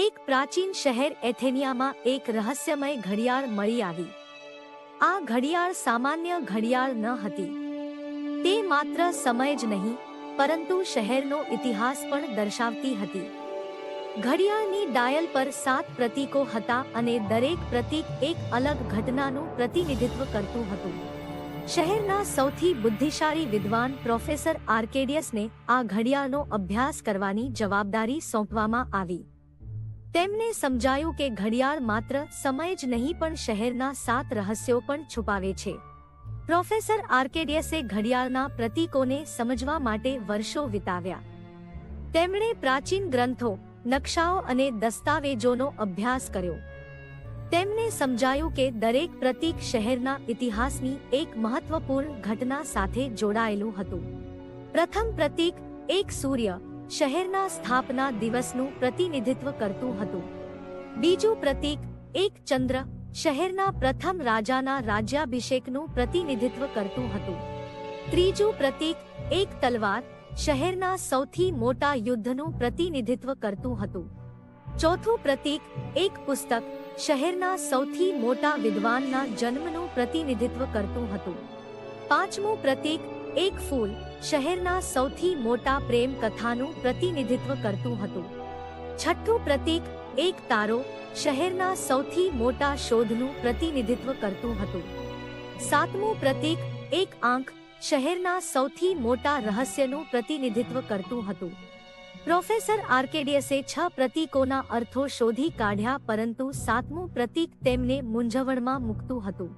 એક પ્રાચીન શહેર એથેનિયામાં એક રહસ્યમય ઘડિયાળ મળી આવી. આ ઘડિયાળ સામાન્ય ઘડિયાળ ન હતી. તે માત્ર સમય જ નહીં, પરંતુ શહેરનો ઇતિહાસ પણ દર્શાવતી હતી. ઘડિયાળની ડાયલ પર 7 પ્રતીકો હતા અને દરેક પ્રતીક એક અલગ ઘટનાનું પ્રતિનિધિત્વ કરતું હતું. શહેરના સૌથી બુદ્ધિશાળી વિદ્વાન પ્રોફેસર આર્કેડિયસને આ ઘડિયાળનો અભ્યાસ કરવાની જવાબદારી સોંપવામાં આવી. તેમને સમજાયું કે ઘડિયાળ માત્ર સમય જ નહીં પણ શહેરના 7 રહસ્યો પણ છુપાવે છે. પ્રોફેસર આર્કેડિયસે ઘડિયાળના પ્રતીકોને સમજવા માટે વર્ષો વિતાવ્યા. તેમણે પ્રાચીન ગ્રંથો, નકશાઓ અને દસ્તાવેજોનો અભ્યાસ કર્યો. તેમને સમજાયું કે દરેક પ્રતીક શહેરના ઇતિહાસની એક મહત્વપૂર્ણ ઘટના સાથે જોડાયેલું હતું. પ્રથમ પ્રતીક, એક સૂર્ય, શહેરના સ્થાપના દિવસનું પ્રતિનિધિત્વ કરતું હતું. બીજું પ્રતીક, એક ચંદ્ર, શહેરના પ્રથમ રાજાના રાજ્યાભિષેકનું પ્રતિનિધિત્વ કરતું હતું. ત્રીજું પ્રતીક, એક તલવાર, શહેરના સૌથી મોટા યુદ્ધનું પ્રતિનિધિત્વ કરતું હતું. ચોથું પ્રતીક, એક પુસ્તક, શહેરના સૌથી મોટા વિદ્વાનના જન્મનું પ્રતિનિધિત્વ કરતું હતું. પાંચમું પ્રતીક, એક ફૂલ, શહેરના સૌથી મોટા પ્રેમ કથાનું પ્રતિનિધિત્વ કરતું હતું. છઠ્ઠું પ્રતીક, એક તારો, શહેરના સૌથી મોટા શોધનું પ્રતિનિધિત્વ કરતું હતું. સાતમું પ્રતીક, એક આંખ, શહેરના સૌથી મોટા રહસ્યનું પ્રતિનિધિત્વ કરતું હતું. પ્રોફેસર આર્કેડિયસે 6 પ્રતીકોના અર્થો શોધી કાઢ્યા, પરંતુ 7મું પ્રતીક તેમને મૂંઝવણમાં મૂકતું હતું.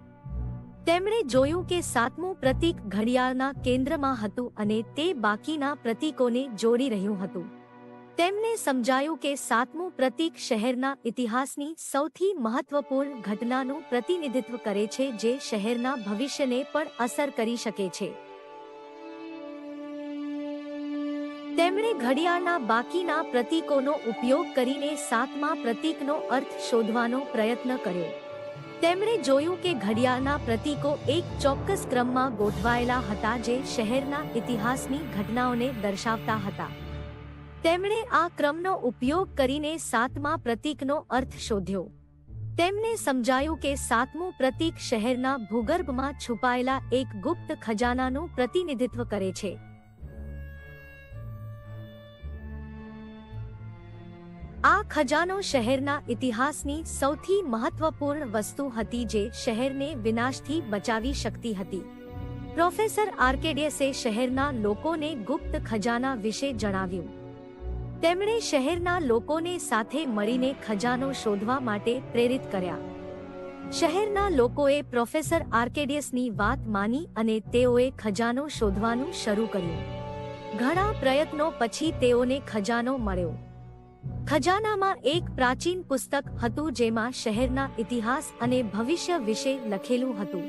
તેમણે જોયું કે 7મું પ્રતીક ઘડિયાળના કેન્દ્રમાં હતું અને તે બાકીના પ્રતીકોને જોડી રહ્યું હતું. તેમને સમજાયું કે 7મું પ્રતીક શહેરના ઇતિહાસની સૌથી મહત્વપૂર્ણ ઘટનાનું પ્રતિનિધિત્વ કરે છે, જે શહેરના ભવિષ્યને પણ અસર કરી શકે છે. તેમણે ઘડિયાળના બાકીના પ્રતીકોનો ઉપયોગ કરીને 7મા પ્રતીકનો અર્થ શોધવાનો પ્રયત્ન કર્યો. તેમણે જોયું કે ઘડિયાળના પ્રતીકો એક ચોક્કસ ક્રમમાં ગોઠવાયેલા હતા, જે શહેરના ઇતિહાસની ઘટનાઓને દર્શાવતા હતા. તેમણે આ ક્રમનો ઉપયોગ કરીને 7મા પ્રતીકનો અર્થ શોધ્યો. તેમને સમજાયું કે 7મું પ્રતીક શહેરના ભૂગર્ભમાં છુપાયેલા એક ગુપ્ત ખજાનાનું પ્રતિનિધિત્વ કરે છે. આ ખજાનો શહેરના ઇતિહાસની સૌથી મહત્વપૂર્ણ વસ્તુ હતી, જે શહેરને વિનાશથી બચાવી શકતી હતી. પ્રોફેસર આર્કેડિયસે શહેરના લોકોને ગુપ્ત ખજાના વિશે જણાવ્યું. તેમણે શહેરના લોકોને સાથે મળીને ખજાનો શોધવા માટે પ્રેરિત કર્યા. શહેરના લોકોએ પ્રોફેસર આર્કેડિયસની વાત માની અને તેઓએ ખજાનો શોધવાનું શરૂ કર્યું. ઘણા પ્રયત્નો પછી તેઓને ખજાનો મળ્યો. ખજાનામાં એક પ્રાચીન પુસ્તક હતું, જેમાં શહેરના ઇતિહાસ અને ભવિષ્ય વિશે લખેલું હતું.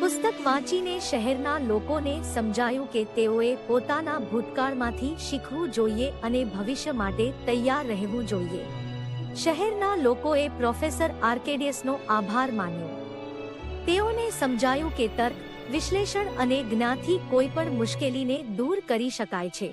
પુસ્તક વાંચીને શહેરના લોકોને સમજાયું કે તેઓએ પોતાના ભૂતકાળમાંથી શીખવું જોઈએ અને ભવિષ્ય માટે તૈયાર રહેવું જોઈએ. શહેરના લોકોએ પ્રોફેસર આર્કેડિયસનો આભાર માન્યો. તેઓને સમજાયું કે તર્ક, વિશ્લેષણ અને જ્ઞાનથી કોઈ પણ મુશ્કેલીને દૂર કરી શકાય છે.